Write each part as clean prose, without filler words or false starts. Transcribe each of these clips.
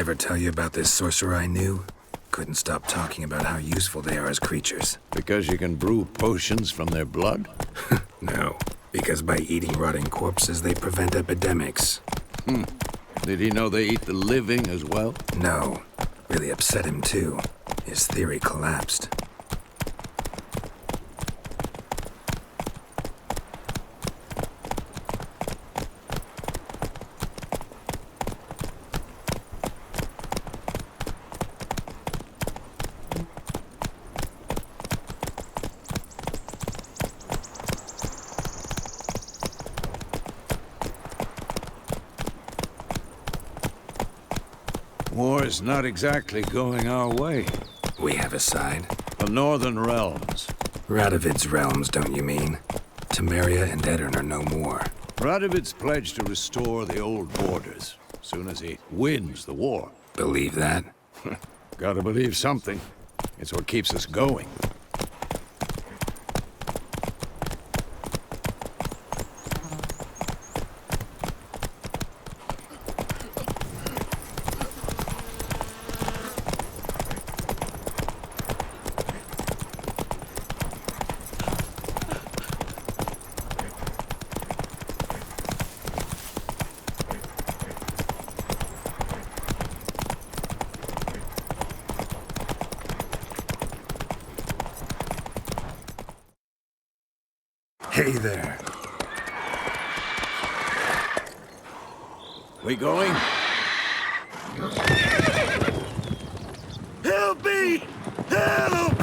ever tell you about this sorcerer I knew? Couldn't stop talking about how useful they are as creatures. Because you can brew potions from their blood? No, because by eating rotting corpses, they prevent epidemics. Did he know they eat the living as well? No. Really upset him, too. His theory collapsed. War's not exactly going our way. We have a side. The Northern Realms. Radovid's realms, don't you mean? Temeria and Edirn are no more. Radovid's pledged to restore the old borders, soon as he wins the war. Believe that? Gotta believe something. It's what keeps us going. Hey there. We going? Help me! Help!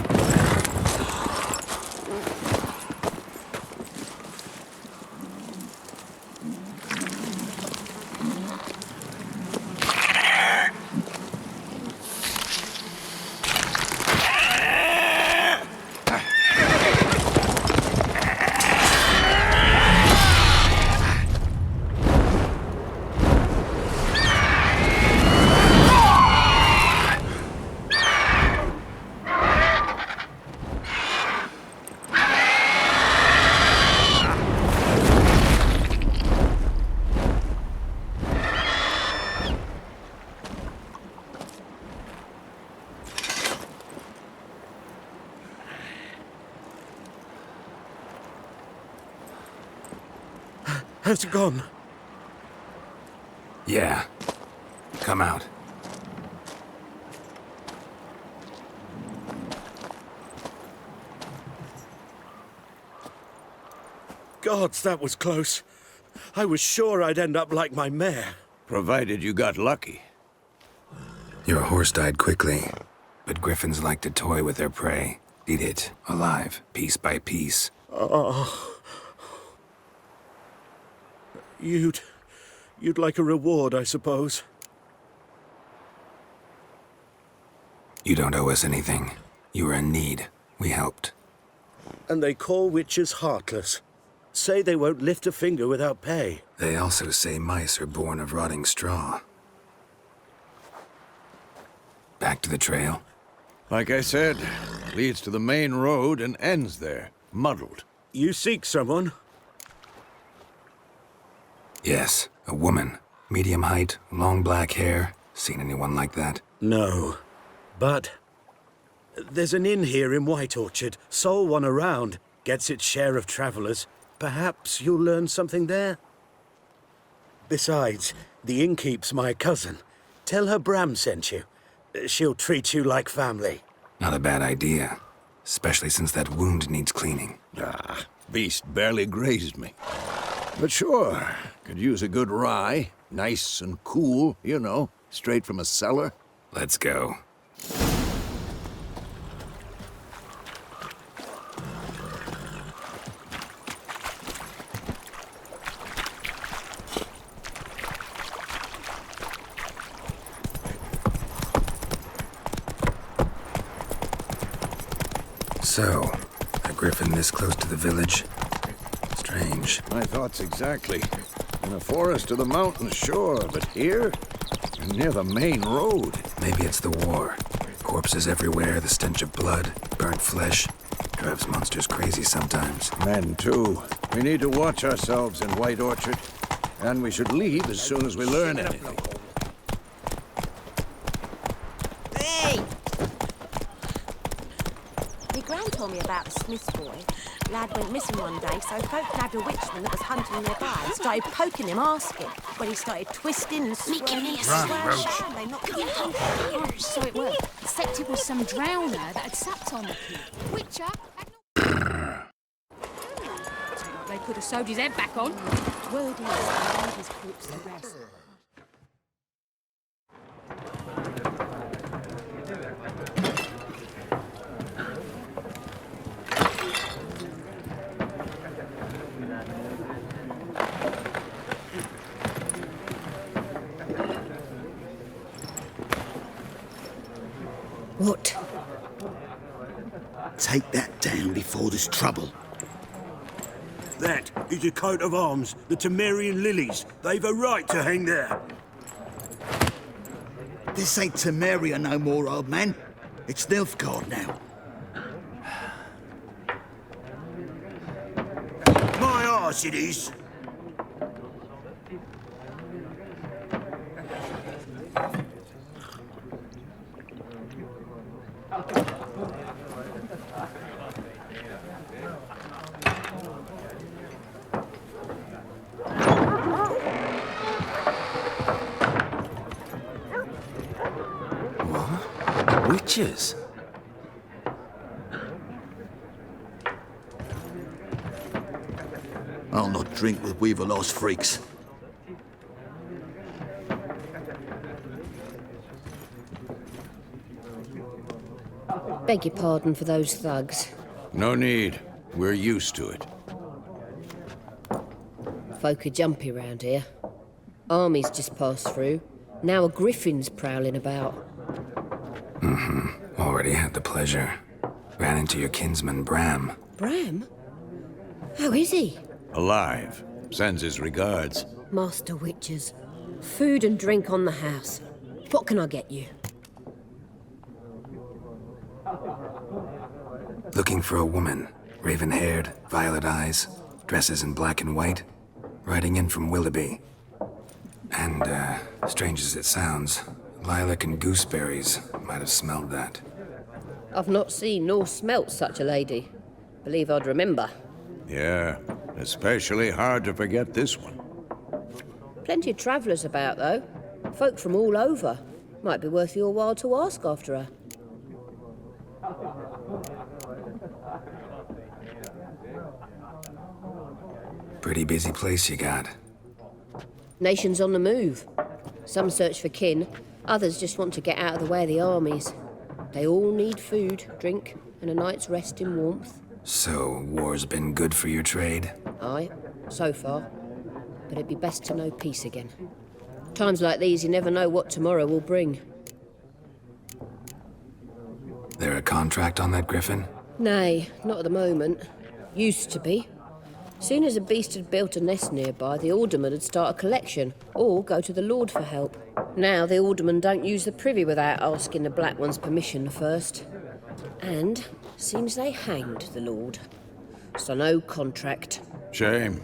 Has it gone? Yeah. Come out. Gods, that was close. I was sure I'd end up like my mare. Provided you got lucky. Your horse died quickly, but griffins like to toy with their prey. Eat it, alive, piece by piece. Oh. You'd like a reward, I suppose. You don't owe us anything. You were in need. We helped. And they call witches heartless. Say they won't lift a finger without pay. They also say mice are born of rotting straw. Back to the trail? Like I said, leads to the main road and ends there, muddled. You seek someone? Yes, a woman. Medium height, long black hair. Seen anyone like that? No. But there's an inn here in White Orchard. Sole one around. Gets its share of travelers. Perhaps you'll learn something there? Besides, the innkeep's my cousin. Tell her Bram sent you. She'll treat you like family. Not a bad idea. Especially since that wound needs cleaning. Beast barely grazed me. But sure, could use a good rye. Nice and cool, you know, straight from a cellar. Let's go. So, a griffin this close to the village? Strange. My thoughts exactly. In a forest or the mountains, sure, but here? Near the main road. Maybe it's the war. Corpses everywhere, the stench of blood, burnt flesh. Drives monsters crazy sometimes. Men, too. We need to watch ourselves in White Orchard. And we should leave as soon as we learn anything. Gran told me about the Smith's boy. Lad went missing one day, so folk nabbed a witchman that was hunting nearby. Started poking him, asking. When he started twisting and swirling, they knocked him out. So it worked. Except it was some drowner that had supped on the kid. Witcher they could have sewed his head back on. Word is, they laid his corpse to rest. What? Take that down before there's trouble. That is a coat of arms, the Temerian lilies. They've a right to hang there. This ain't Temeria no more, old man. It's Nilfgaard now. My arse it is. Witches? I'll not drink with Weaverlost freaks. Beg your pardon for those thugs. No need. We're used to it. Folk are jumpy round here. Armies just passed through. Now a griffin's prowling about. Already had the pleasure. Ran into your kinsman, Bram. Bram? How is he? Alive. Sends his regards. Master Witches. Food and drink on the house. What can I get you? Looking for a woman. Raven-haired, violet eyes, dresses in black and white. Riding in from Willoughby. And, strange as it sounds, lilac and gooseberries might have smelled that. I've not seen nor smelt such a lady. Believe I'd remember. Yeah, especially hard to forget this one. Plenty of travellers about, though. Folk from all over. Might be worth your while to ask after her. Pretty busy place you got. Nations on the move. Some search for kin, others just want to get out of the way of the armies. They all need food, drink, and a night's rest in warmth. So, war's been good for your trade? Aye, so far. But it'd be best to know peace again. Times like these, you never know what tomorrow will bring. There a contract on that griffin? Nay, not at the moment. Used to be. Soon as a beast had built a nest nearby, the alderman would start a collection, or go to the Lord for help. Now the aldermen don't use the privy without asking the Black One's permission first. And seems they hanged the Lord. So no contract. Shame.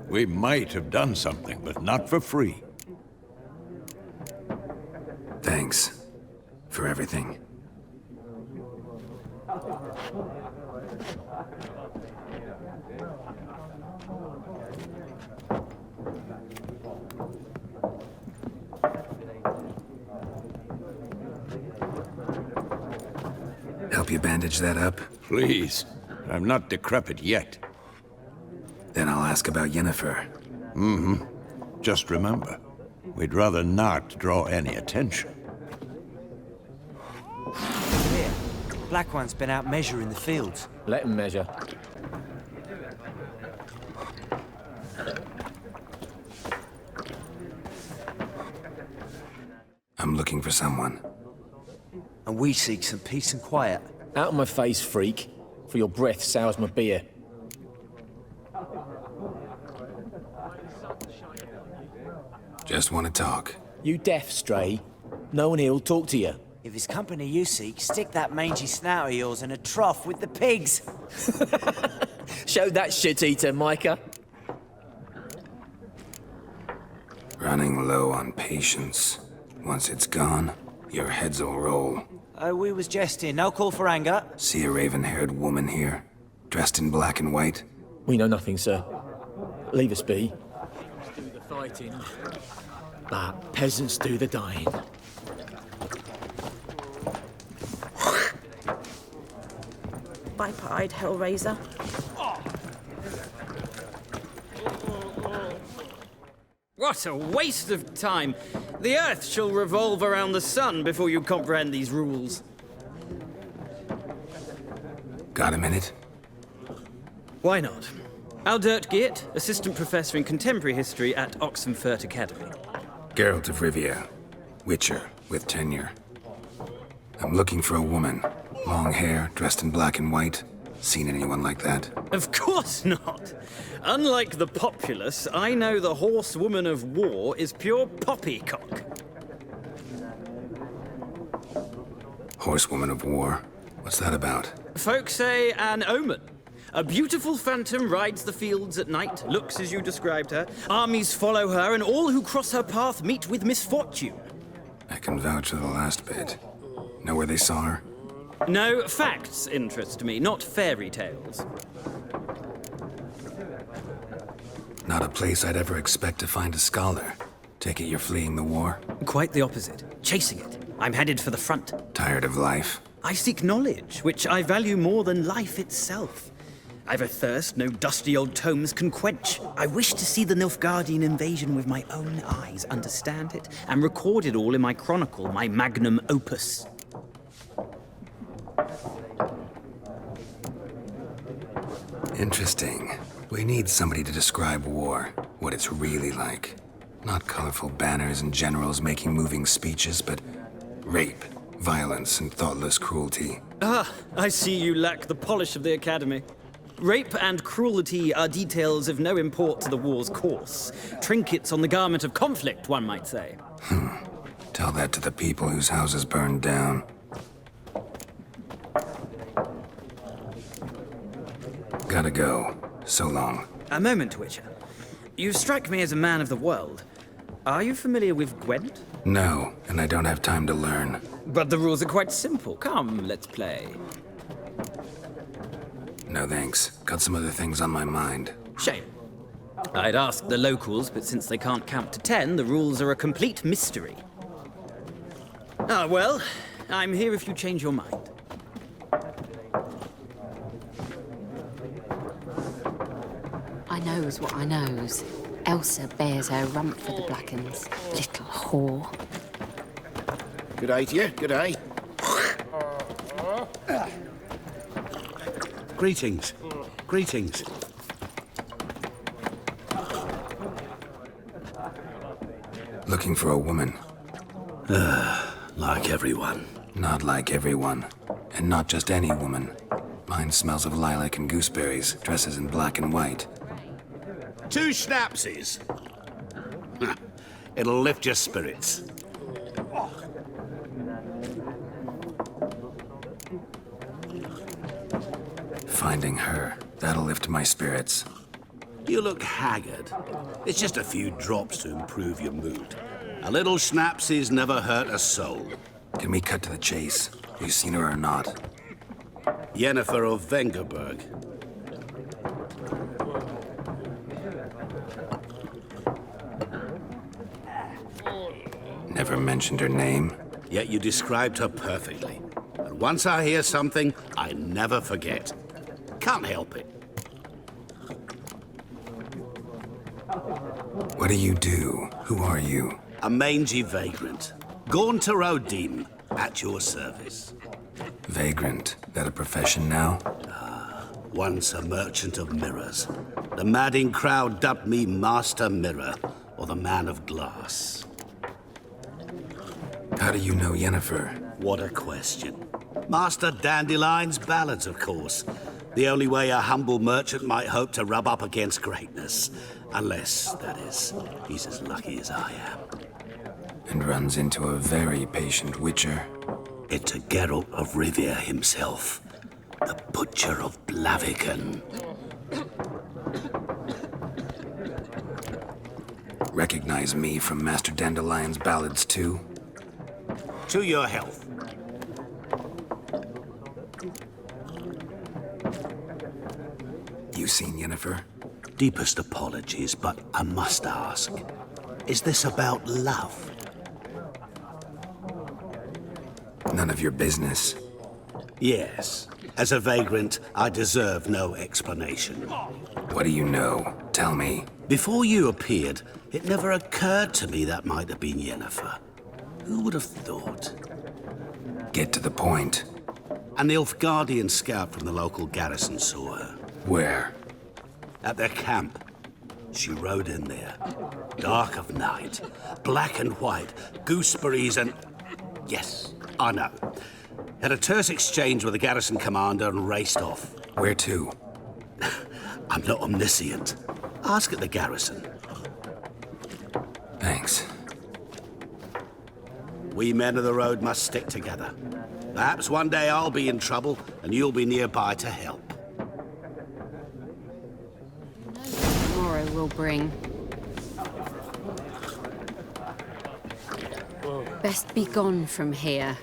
We might have done something, but not for free. Thanks. For everything. Help you bandage that up? Please. I'm not decrepit yet. Then I'll ask about Yennefer. Just remember, we'd rather not draw any attention. Here, Black One's been out measuring the fields. Let him measure. I'm looking for someone. And we seek some peace and quiet. Out of my face, freak. For your breath sours my beer. Just want to talk. You deaf, Stray? No one here'll talk to you. If it's company you seek, stick that mangy snout of yours in a trough with the pigs. Show that shit-eater, Micah. Running low on patience. Once it's gone, your heads'll roll. We was jesting. No call for anger. See a raven-haired woman here, dressed in black and white? We know nothing, sir. Leave us be. Do the fighting, but peasants do the dying. Viper-eyed Hellraiser. What a waste of time! The Earth shall revolve around the sun before you comprehend these rules. Got a minute? Why not? Aldert Geert, Assistant Professor in Contemporary History at Oxenfurt Academy. Geralt of Rivia, Witcher with tenure. I'm looking for a woman. Long hair, dressed in black and white. Seen anyone like that? Of course not! Unlike the populace, I know the horsewoman of war is pure poppycock. Horsewoman of war? What's that about? Folk say an omen. A beautiful phantom rides the fields at night, looks as you described her. Armies follow her, and all who cross her path meet with misfortune. I can vouch for the last bit. Know where they saw her? No, facts interest me, not fairy tales. Not a place I'd ever expect to find a scholar. Take it you're fleeing the war? Quite the opposite. Chasing it. I'm headed for the front. Tired of life? I seek knowledge, which I value more than life itself. I've a thirst no dusty old tomes can quench. I wish to see the Nilfgaardian invasion with my own eyes, understand it, and record it all in my chronicle, my magnum opus. Interesting. We need somebody to describe war, what it's really like. Not colorful banners and generals making moving speeches, but rape, violence, and thoughtless cruelty. Ah, I see you lack the polish of the Academy. Rape and cruelty are details of no import to the war's course. Trinkets on the garment of conflict, one might say. Tell that to the people whose houses burned down. Gotta go. So long. A moment, Witcher. You strike me as a man of the world. Are you familiar with Gwent? No, and I don't have time to learn. But the rules are quite simple. Come, let's play. No thanks. Got some other things on my mind. Shame. I'd ask the locals, but since they can't count to 10, the rules are a complete mystery. Ah, well, I'm here if you change your mind. I knows what I knows. Elsa bears her rump for the Blackens. Little whore. Good day to you, good day. Greetings. Greetings. Looking for a woman. Like everyone. Not like everyone. And not just any woman. Mine smells of lilac and gooseberries, dresses in black and white. 2 schnapsies. It'll lift your spirits. Finding her, that'll lift my spirits. You look haggard. It's just a few drops to improve your mood. A little schnapsies never hurt a soul. Can we cut to the chase? You seen her or not? Yennefer of Vengerberg. Never mentioned her name. Yet you described her perfectly. And once I hear something, I never forget. Can't help it. What do you do? Who are you? A mangy vagrant. Gaunter Odim, at your service. Vagrant. That a profession now? Once a merchant of mirrors. The madding crowd dubbed me Master Mirror, or the Man of Glass. How do you know Yennefer? What a question. Master Dandelion's ballads, of course. The only way a humble merchant might hope to rub up against greatness. Unless, that is, he's as lucky as I am. And runs into a very patient witcher. It's a Geralt of Rivia himself. The Butcher of Blaviken. Recognize me from Master Dandelion's ballads too? To your health. you seen Yennefer? Deepest apologies, but I must ask. Is this about love? None of your business. Yes. As a vagrant, I deserve no explanation. What do you know? Tell me. Before you appeared, it never occurred to me that might have been Yennefer. Who would have thought? Get to the point. A Nilfgaardian scout from the local garrison saw her. Where? At their camp. She rode in there. Dark of night. Black and white. Gooseberries and... Yes, I know. Had a terse exchange with the garrison commander and raced off. Where to? I'm not omniscient. Ask at the garrison. Thanks. We men of the road must stick together. Perhaps one day I'll be in trouble and you'll be nearby to help. Tomorrow will bring. Best be gone from here.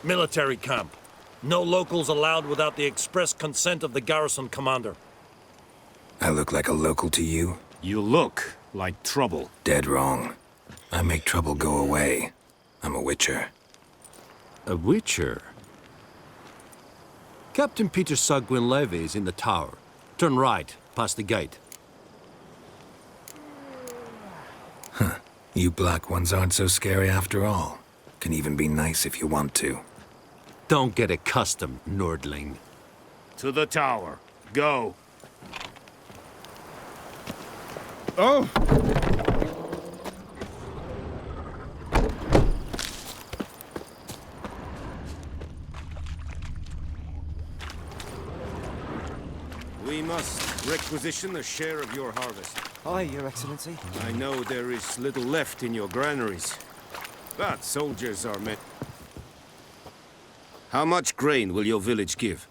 Military camp. No locals allowed without the express consent of the garrison commander. I look like a local to you? You look like trouble. Dead wrong. I make trouble go away. I'm a witcher. A witcher? Captain Peter Sagwin Levy is in the tower. Turn right, past the gate. Huh. You black ones aren't so scary after all. Can even be nice if you want to. Don't get accustomed, Nordling. To the tower. Go. Oh! We must requisition a share of your harvest. Aye, Your Excellency. I know there is little left in your granaries, but soldiers are meant. How much grain will your village give?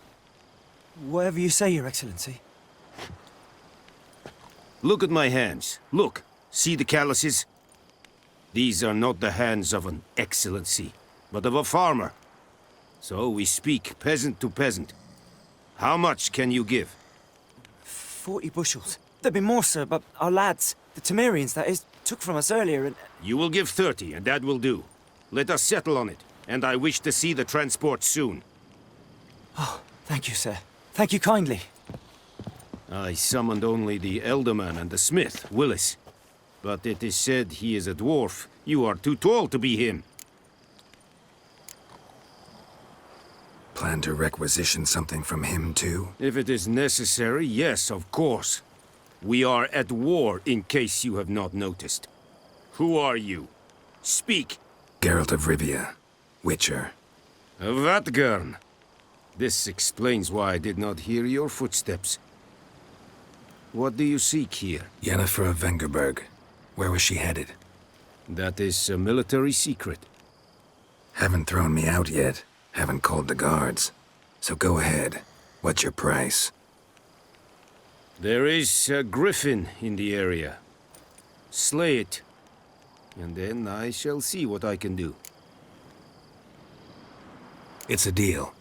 Whatever you say, Your Excellency. Look at my hands. Look. See the calluses? These are not the hands of an excellency, but of a farmer. So we speak peasant to peasant. How much can you give? 40 bushels. There'd be more, sir, but our lads, the Temerians, that is, took from us earlier and... You will give 30, and that will do. Let us settle on it, and I wish to see the transport soon. Oh, thank you, sir. Thank you kindly. I summoned only the Elderman and the smith, Willis. But it is said he is a dwarf. You are too tall to be him. Plan to requisition something from him, too? If it is necessary, yes, of course. We are at war, in case you have not noticed. Who are you? Speak! Geralt of Rivia, Witcher. Vatgern. This explains why I did not hear your footsteps. What do you seek here? Yennefer of Vengerberg. Where was she headed? That is a military secret. Haven't thrown me out yet. Haven't called the guards. So go ahead. What's your price? There is a griffin in the area. Slay it. And then I shall see what I can do. It's a deal.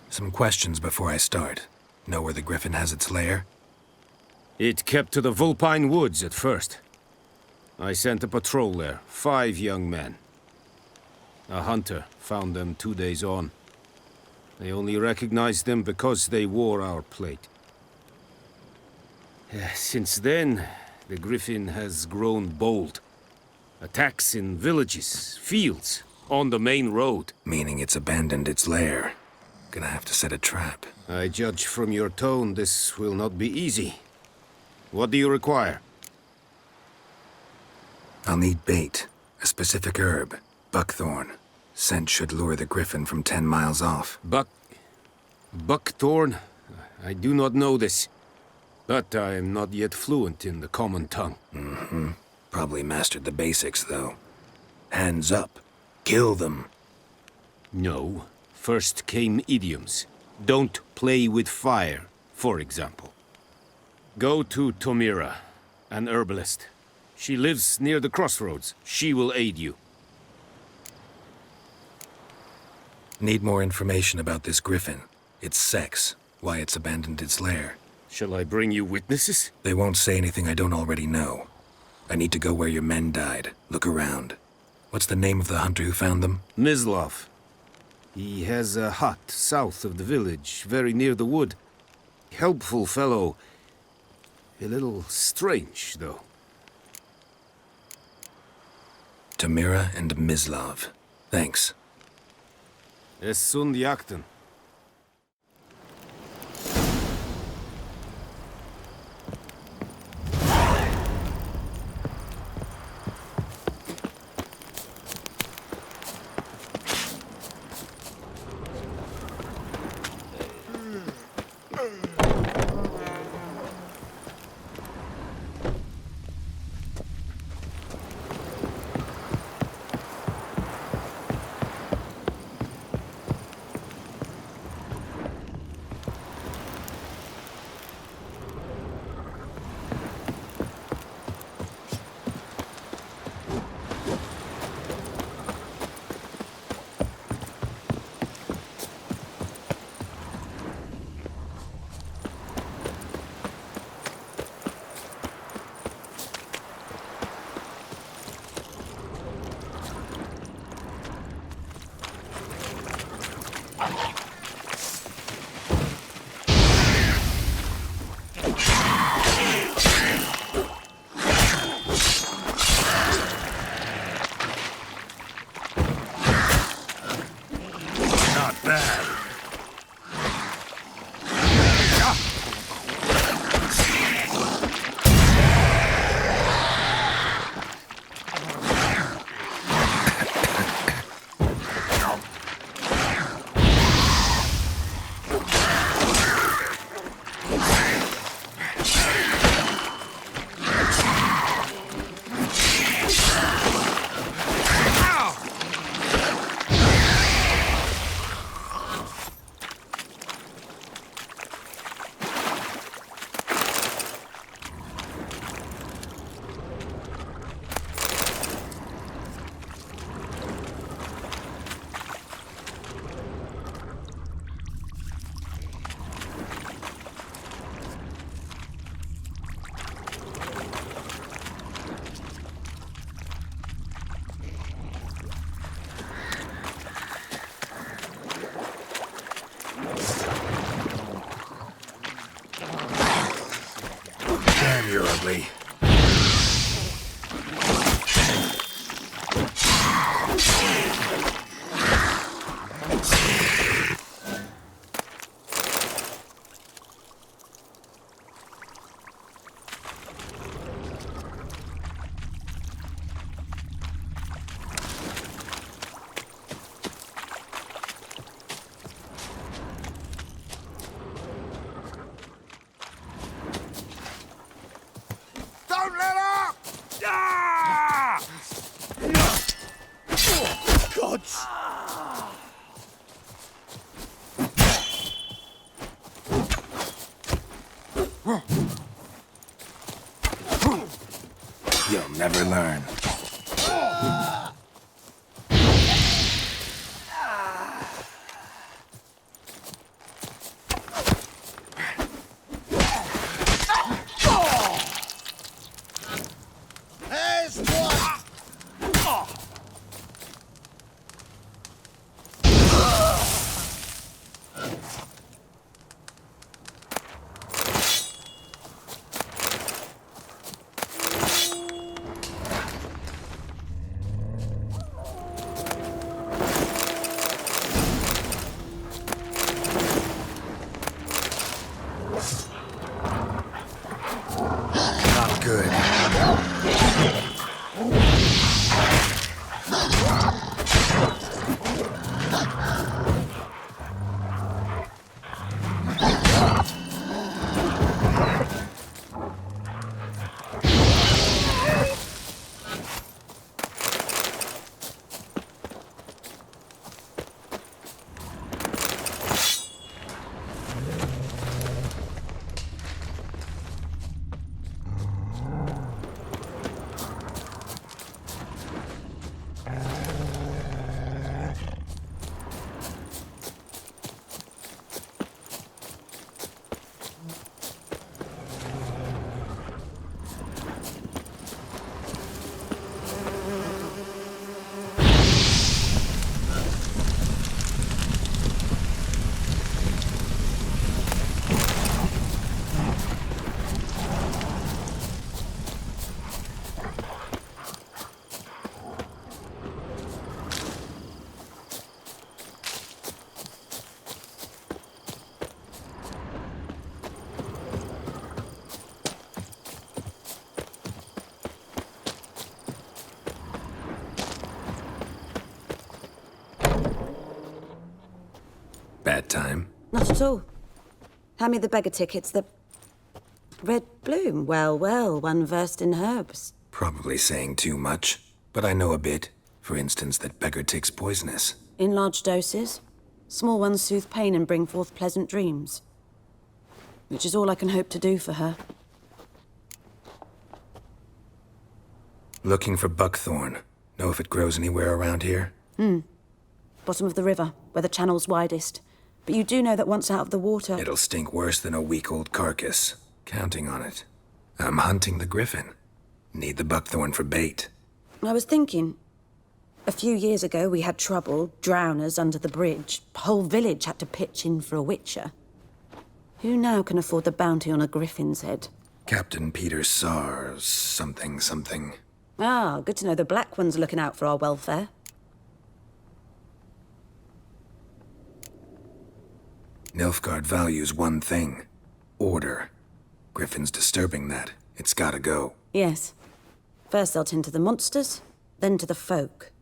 Some questions before I start. Know where the griffin has its lair? It kept to the Vulpine Woods at first. I sent a patrol there, 5 young men. A hunter found them 2 days on. They only recognized them because they wore our plate. Since then, the griffin has grown bold. Attacks in villages, fields, on the main road. Meaning it's abandoned its lair. Gonna have to set a trap. I judge from your tone this will not be easy. What do you require? I'll need bait. A specific herb. Buckthorn. Scent should lure the griffin from 10 miles off. Buckthorn? I do not know this. But I am not yet fluent in the common tongue. Mm-hmm. Probably mastered the basics, though. Hands up. Kill them. No. First came idioms. Don't play with fire, for example. Go to Tomira, an herbalist. She lives near the crossroads. She will aid you. Need more information about this griffin. Its sex. Why it's abandoned its lair. Shall I bring you witnesses? They won't say anything I don't already know. I need to go where your men died. Look around. What's the name of the hunter who found them? Mislav. He has a hut south of the village, very near the wood. Helpful fellow. A little strange, though. Tomira and Mislav. Thanks. Es sunt jakten. quickly. Don't let up! Ah! God! You'll never learn. There's one! Not good. Bad time? Not at all. Hand me the beggar tickets, the red bloom. Well, well, one versed in herbs. Probably saying too much, but I know a bit. For instance, that beggar tick's poisonous. In large doses. Small ones soothe pain and bring forth pleasant dreams. Which is all I can hope to do for her. Looking for buckthorn. Know if it grows anywhere around here? Bottom of the river, where the channel's widest. But you do know that once out of the water... It'll stink worse than a week-old carcass. Counting on it. I'm hunting the griffin. Need the buckthorn for bait. I was thinking... A few years ago, we had trouble, drowners under the bridge. Whole village had to pitch in for a witcher. Who now can afford the bounty on a griffin's head? Captain Peter Sars, something. Ah, good to know the Black One's looking out for our welfare. Nilfgaard values one thing. Order. Griffin's disturbing that. It's gotta go. Yes. First they'll tend to the monsters, then to the folk.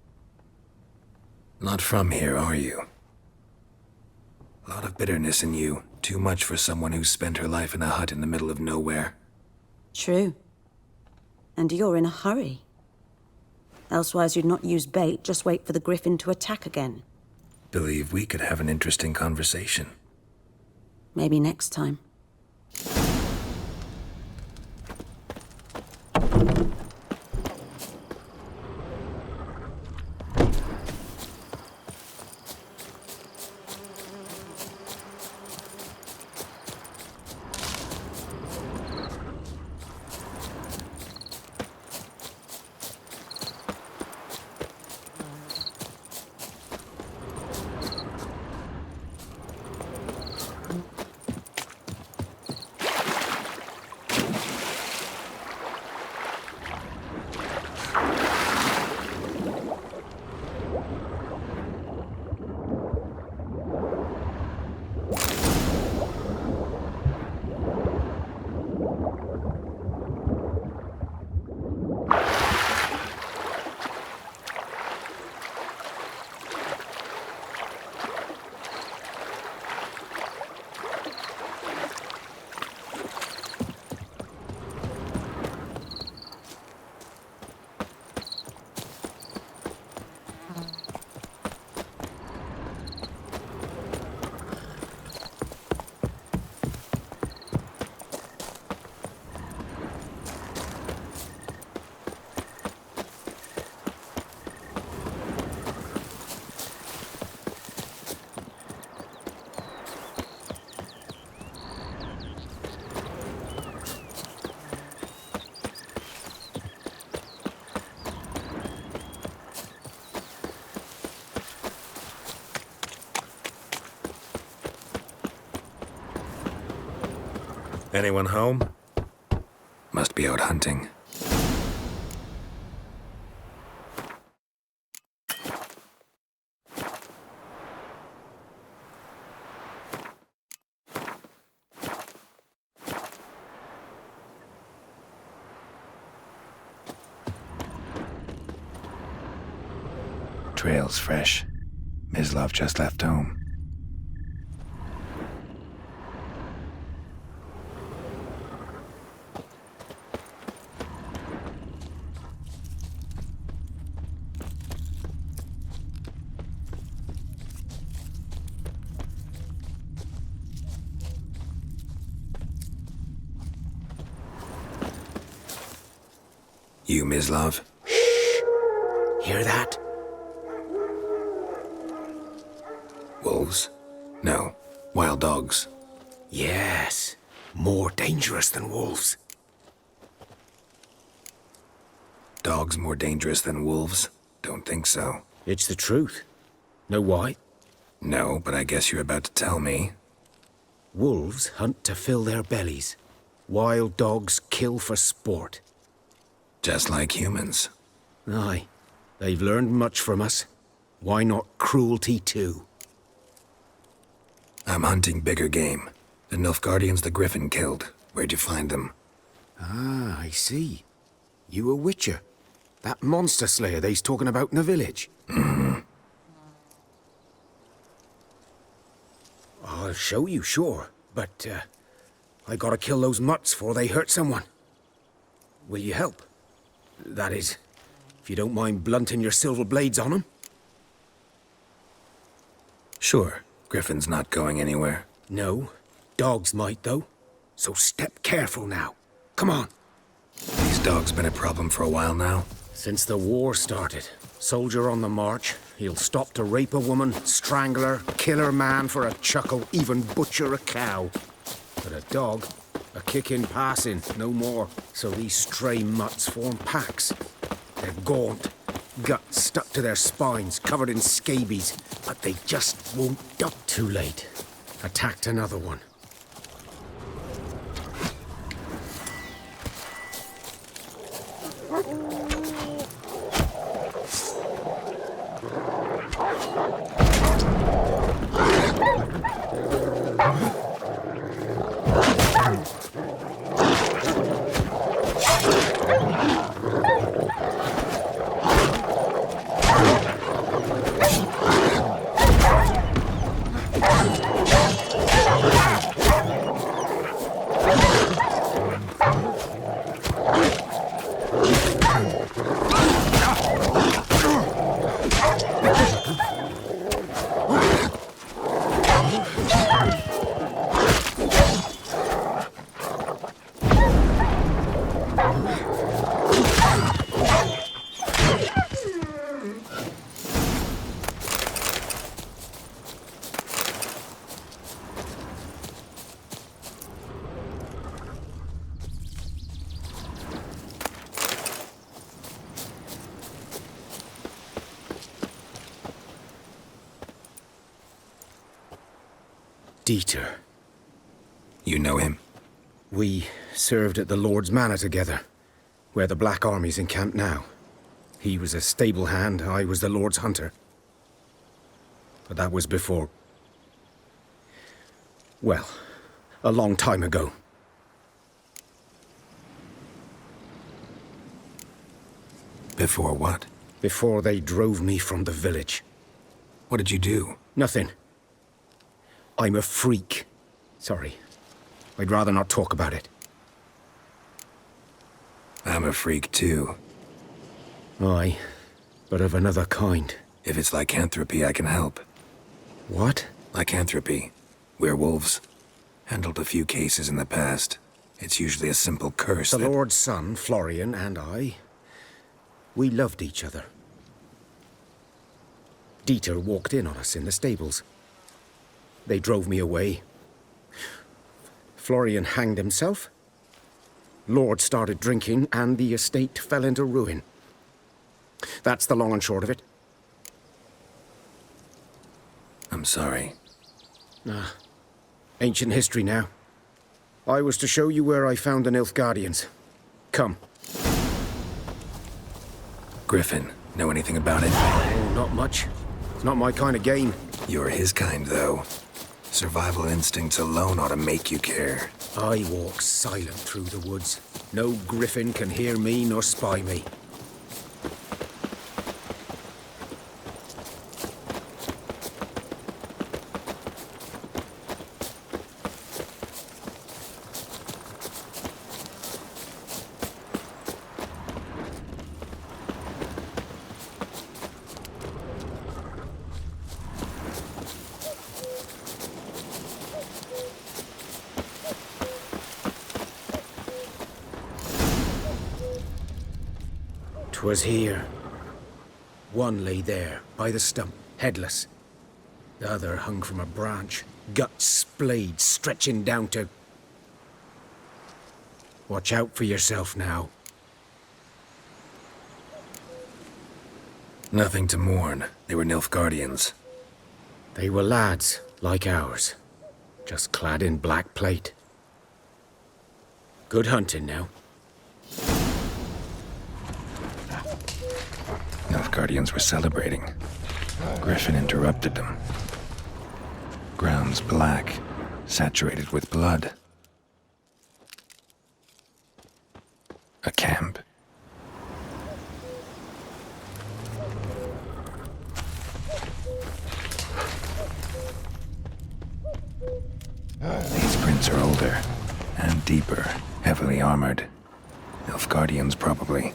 Not from here, are you? A lot of bitterness in you. Too much for someone who's spent her life in a hut in the middle of nowhere. True. And you're in a hurry. Elsewise you'd not use bait, just wait for the griffin to attack again. Believe we could have an interesting conversation. Maybe next time. Anyone home? Must be out hunting. Trail's fresh. Mislov just left home. You, Mislov? Hear that? Wolves? No. Wild dogs. Yes. More dangerous than wolves. Dogs more dangerous than wolves? Don't think so. It's the truth. Know why? No, but I guess you're about to tell me. Wolves hunt to fill their bellies. Wild dogs kill for sport. Just like humans. Aye. They've learned much from us. Why not cruelty too? I'm hunting bigger game. The Nilfgaardians the Griffin killed. Where'd you find them? Ah, I see. You a witcher. That monster slayer they's talking about in the village. Mm-hmm. I'll show you, sure. But, I gotta kill those mutts before they hurt someone. Will you help? That is, if you don't mind blunting your silver blades on them. Sure. Griffin's not going anywhere. No. Dogs might, though. So step careful now. Come on. These dogs been a problem for a while now? Since the war started. Soldier on the march. He'll stop to rape a woman, strangle her, kill her man for a chuckle, even butcher a cow. But a dog, a kick-in passing, no more. So these stray mutts form packs. They're gaunt, guts stuck to their spines, covered in scabies, but they just won't duck. Too late. Attacked another one. Dieter. You know him? We served at the Lord's Manor together, where the Black Army's encamped now. He was a stable hand, I was the Lord's hunter. But that was before... well, a long time ago. Before what? Before they drove me from the village. What did you do? Nothing. I'm a freak. Sorry. I'd rather not talk about it. I'm a freak too. Aye, but of another kind. If it's lycanthropy, I can help. What? Lycanthropy. Werewolves. Handled a few cases in the past. It's usually a simple curse The that... Lord's son, Florian, and I, we loved each other. Dieter walked in on us in the stables. They drove me away. Florian hanged himself. Lord started drinking, and the estate fell into ruin. That's the long and short of it. I'm sorry. Ancient history now. I was to show you where I found the Nilfgaardians. Come. Griffin, know anything about it? Oh, not much. It's not my kind of game. You're his kind, though. Survival instincts alone ought to make you care. I walk silent through the woods. No griffin can hear me nor spy me. 'Twas here. One lay there, by the stump, headless. The other hung from a branch, guts splayed, stretching down to... Watch out for yourself now. Nothing to mourn. They were Nilfgaardians. They were lads, like ours, just clad in black plate. Good hunting now. Nilfgaardians were celebrating. Griffin interrupted them. Grounds black, saturated with blood. A camp. These prints are older and deeper, heavily armored. Nilfgaardians, probably.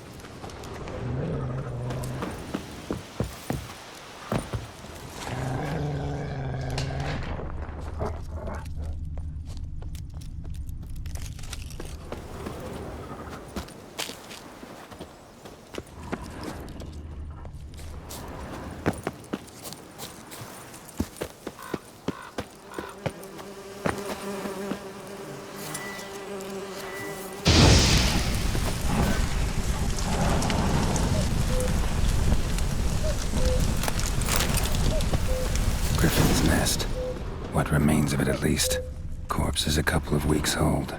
Griffin's nest. What remains of it, at least. Corpse is a couple of weeks old.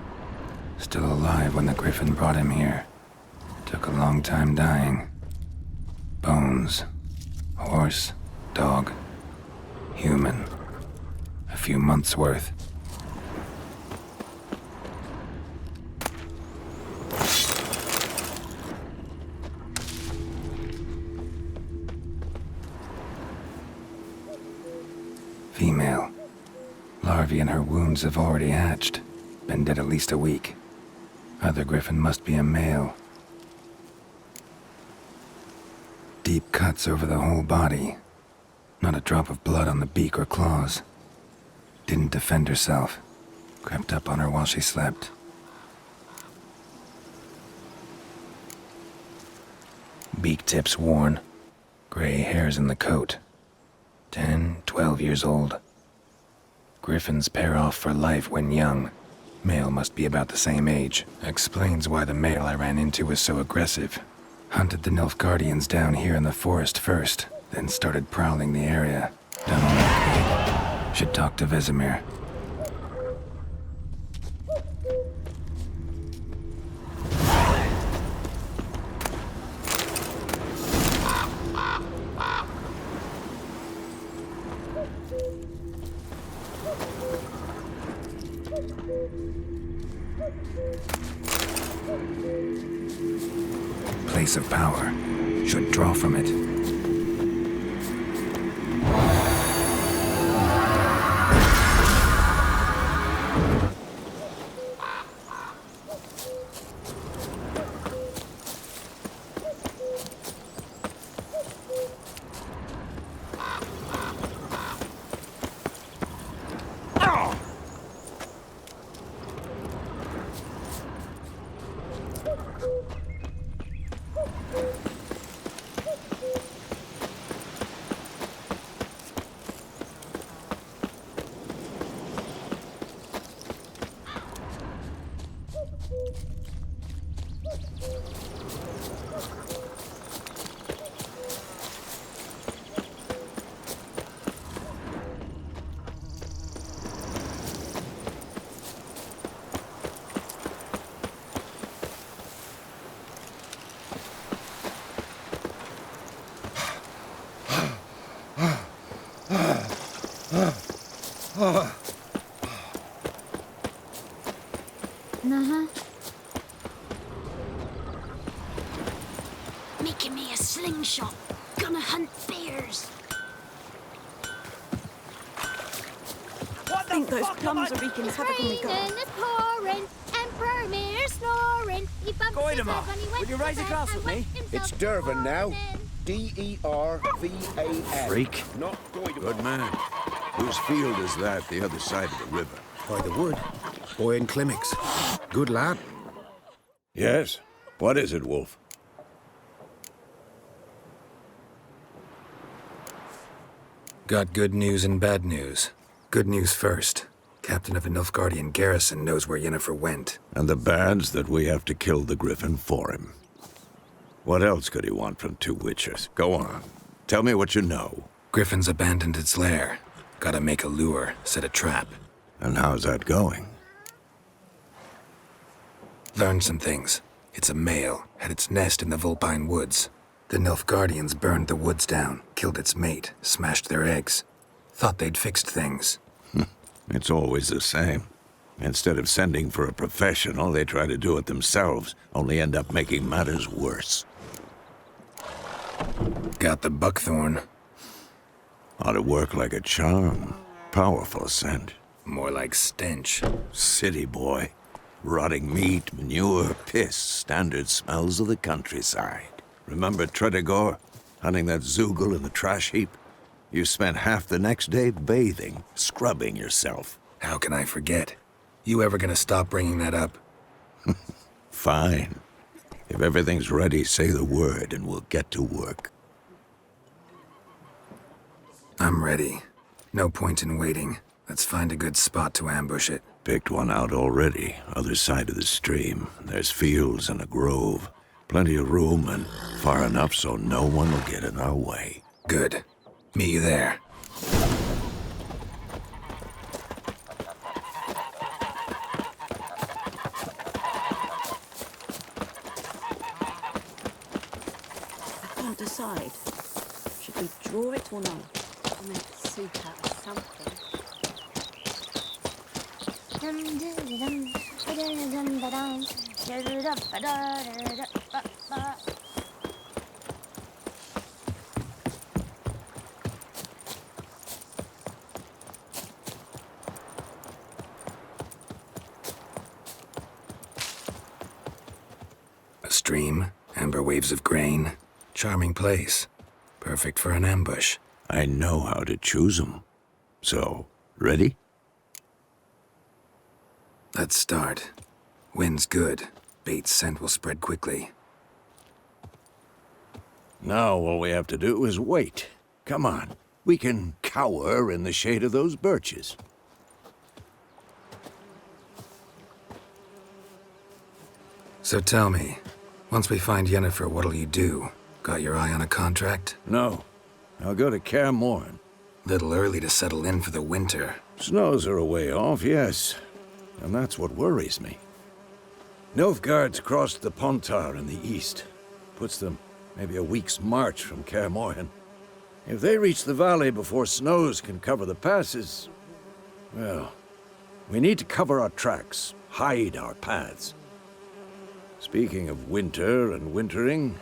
Still alive when the Griffin brought him here. Took a long time dying. Bones. Horse. Dog. Human. A few months' worth. Female. Larvae in her wounds have already hatched. Been dead at least a week. Other Griffin must be a male. Deep cuts over the whole body. Not a drop of blood on the beak or claws. Didn't defend herself. Crept up on her while she slept. Beak tips worn. Gray hairs in the coat. 10, 12 years old. Griffins pair off for life when young. Male must be about the same age. Explains why the male I ran into was so aggressive. Hunted the Nilfgaardians down here in the forest first, then started prowling the area. Done all I could. Should talk to Vesemir. Place of power. Should draw from it. Uh-huh. Making me a slingshot. Gonna hunt bears. I think those plums are wreaking havoc on the garden. It's pouring, Emperor Mir snoring. He bumped his head Goidemar, when he went will you to raise a bed glass and with me? went himself It's to Dervan now. morning. D-E-R-V-A-N. Freak. Not Goidemar. Good man. Whose field is that, the other side of the river? By the wood. Boy in Climmix. Good lad. Yes? What is it, Wolf? Got good news and bad news. Good news first. Captain of a Nilfgaardian garrison knows where Yennefer went. And the bad's that we have to kill the griffin for him. What else could he want from two witchers? Go on. Tell me what you know. Griffin's abandoned its lair. Gotta make a lure, set a trap. And how's that going? Learned some things. It's a male, had its nest in the Vulpine Woods. The Nilfgaardians burned the woods down, killed its mate, smashed their eggs. Thought they'd fixed things. It's always the same. Instead of sending for a professional, they try to do it themselves, only end up making matters worse. Got the buckthorn. Ought to work like a charm. Powerful scent. More like stench. City boy. Rotting meat, manure, piss, standard smells of the countryside. Remember Tredegor? Hunting that Zoogle in the trash heap? You spent half the next day bathing, scrubbing yourself. How can I forget? You ever gonna stop bringing that up? Fine. If everything's ready, say the word and we'll get to work. I'm ready. No point in waiting. Let's find a good spot to ambush it. Picked one out already, other side of the stream. There's fields and a grove. Plenty of room and far enough so no one will get in our way. Good. Meet you there. I can't decide. Should we draw it or not? I'll make soup out of something. A stream, amber waves of grain. Charming place. Perfect for an ambush. I know how to choose 'em. So, ready? Let's start. Wind's good. Bait's scent will spread quickly. Now all we have to do is wait. Come on. We can cower in the shade of those birches. So tell me, once we find Yennefer, what'll you do? Got your eye on a contract? No. I'll go to Kaer Morhen. Little early to settle in for the winter. Snows are a way off, yes. And that's what worries me. Nilfgaard's crossed the Pontar in the east. Puts them maybe a week's march from Kaer Morhen. If they reach the valley before snows can cover the passes, well, we need to cover our tracks, hide our paths. Speaking of winter and wintering,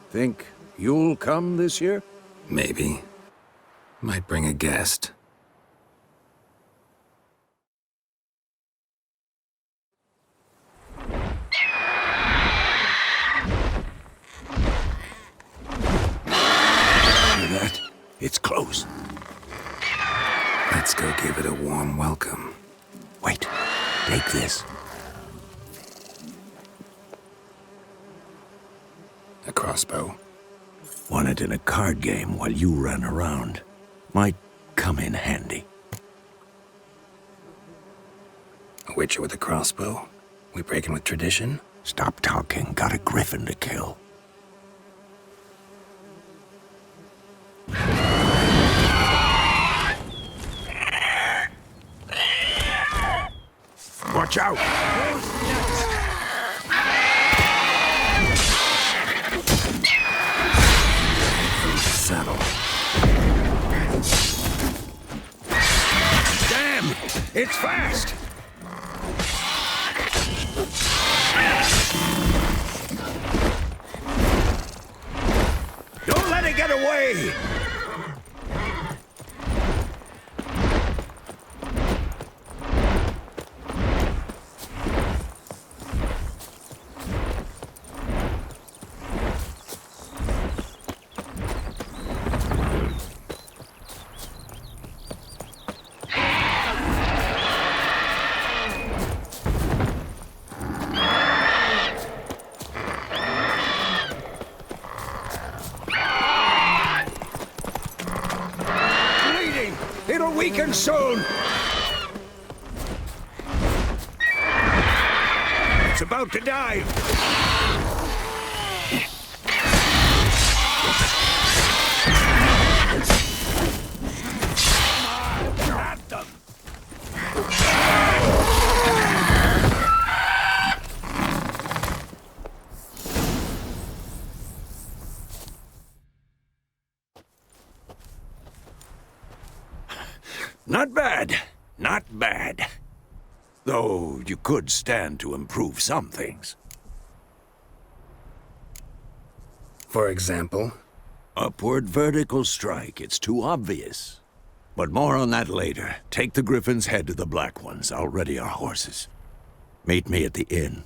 think you'll come this year? Maybe. Might bring a guest. Hear that? It's close. Let's go give it a warm welcome. Wait, take this. A crossbow. Won it in a card game while you ran around. Might come in handy. A witcher with a crossbow? We breaking with tradition? Stop talking. Got a griffin to kill. Watch out! Saddle. Damn! It's fast! Don't let it get away! It'll weaken soon! It's about to die! At them! Not bad. Not bad. Though you could stand to improve some things. For example? Upward vertical strike. It's too obvious. But more on that later. Take the Griffin's head to the Black Ones. I'll ready our horses. Meet me at the inn.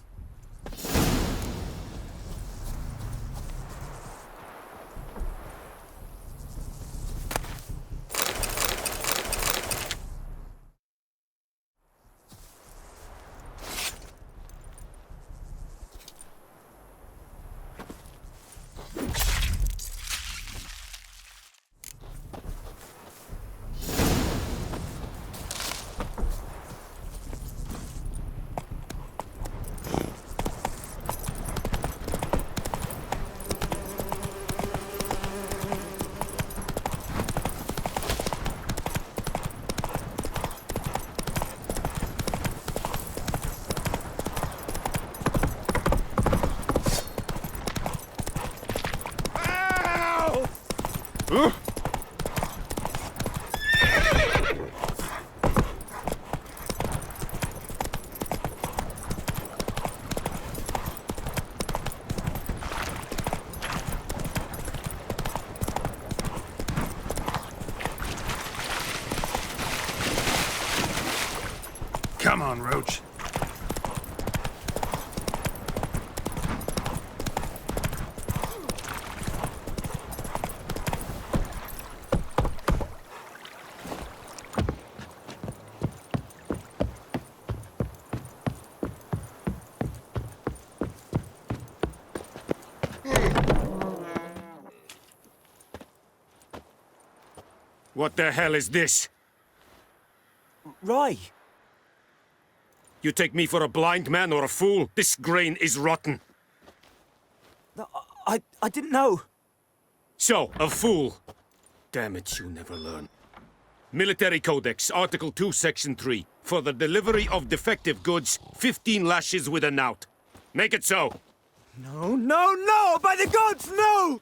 Come on, Roach. What the hell is this? Rye. You take me for a blind man or a fool? This grain is rotten. No, I didn't know. So, a fool. Damn it, you never learn. Military Codex, Article 2, Section 3. For the delivery of defective goods, 15 lashes with a knout. Make it so. No, no, no! By the gods, no!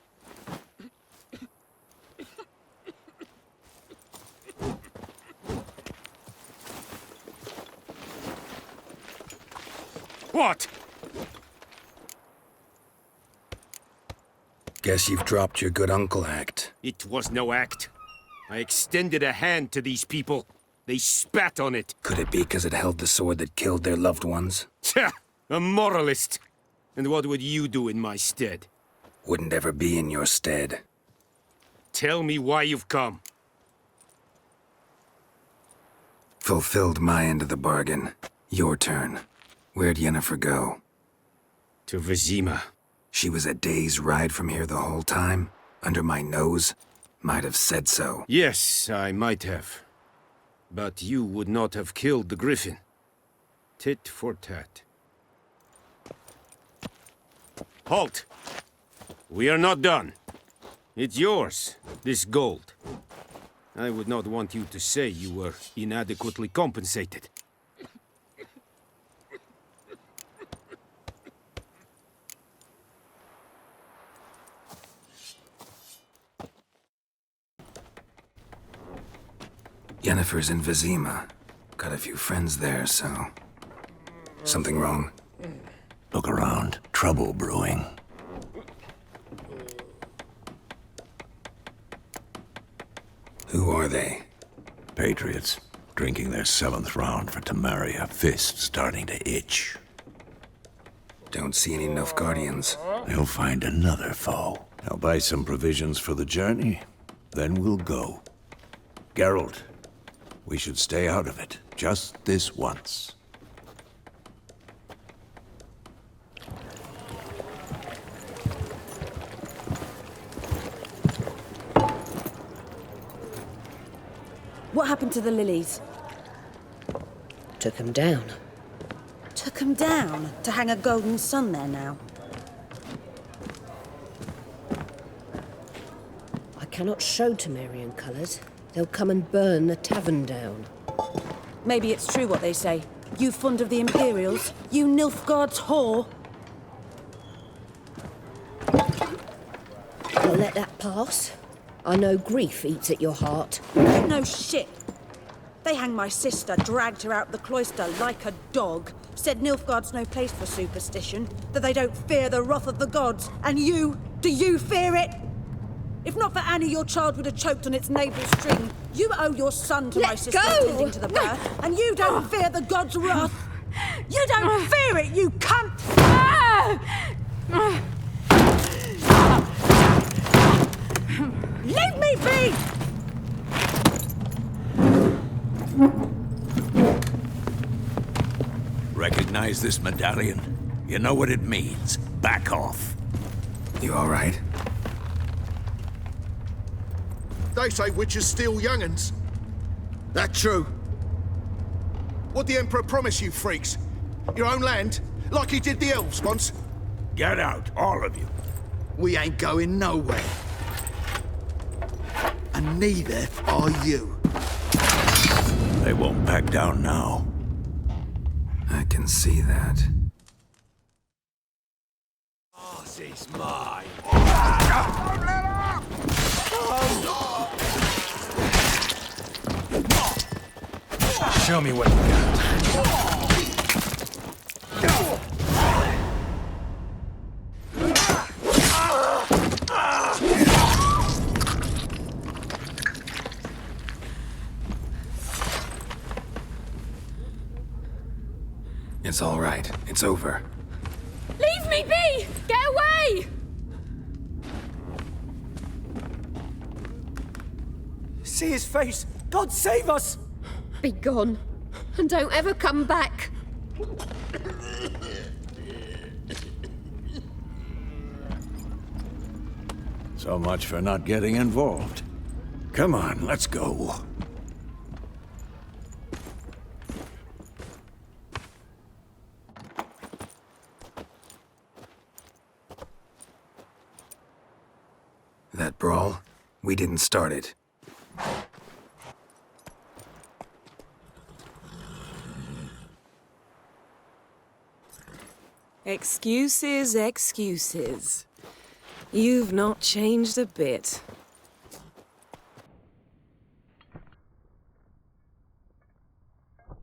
What? Guess you've dropped your good uncle act. It was no act. I extended a hand to these people. They spat on it. Could it be because it held the sword that killed their loved ones? Tja! A moralist. And what would you do in my stead? Wouldn't ever be in your stead. Tell me why you've come. Fulfilled my end of the bargain. Your turn. Where'd Yennefer go? To Vizima. She was a day's ride from here the whole time? Under my nose? Might have said so. Yes, I might have. But you would not have killed the Griffin. Tit for tat. Halt! We are not done. It's yours, this gold. I would not want you to say you were inadequately compensated. Yennefer's in Vizima. Got a few friends there, so... Something wrong? Look around. Trouble brewing. Who are they? Patriots. Drinking their 7th round for Temeria. Fist starting to itch. Don't see any Nilfgaardians. They'll find another foe. I'll buy some provisions for the journey. Then we'll go. Geralt, we should stay out of it. Just this once. What happened to the lilies? Took 'em down. Took 'em down to hang a golden sun there now. I cannot show Temerian colours. They'll come and burn the tavern down. Maybe it's true what they say. You fond of the Imperials? You Nilfgaard's whore? I'll let that pass. I know grief eats at your heart. No shit. They hanged my sister, dragged her out the cloister like a dog. Said Nilfgaard's no place for superstition, that they don't fear the wrath of the gods. And you, do you fear it? If not for Annie, your child would have choked on its navel string. You owe your son to my sister attending to the birth, and you don't fear the gods' wrath. You don't fear it, you cunt! Leave me be! Recognize this medallion? You know what it means. Back off. You all right? They say witches steal young'uns. That true? What'd the Emperor promise you freaks? Your own land? Like he did the elves once? Get out, all of you. We ain't going nowhere. And neither are you. They won't back down now. I can see that. Boss is mine. Show me what you got. It's all right. It's over. Leave me be! Get away! See his face! God save us! Be gone, and don't ever come back. So much for not getting involved. Come on, let's go. That brawl, we didn't start it. Excuses, excuses. You've not changed a bit.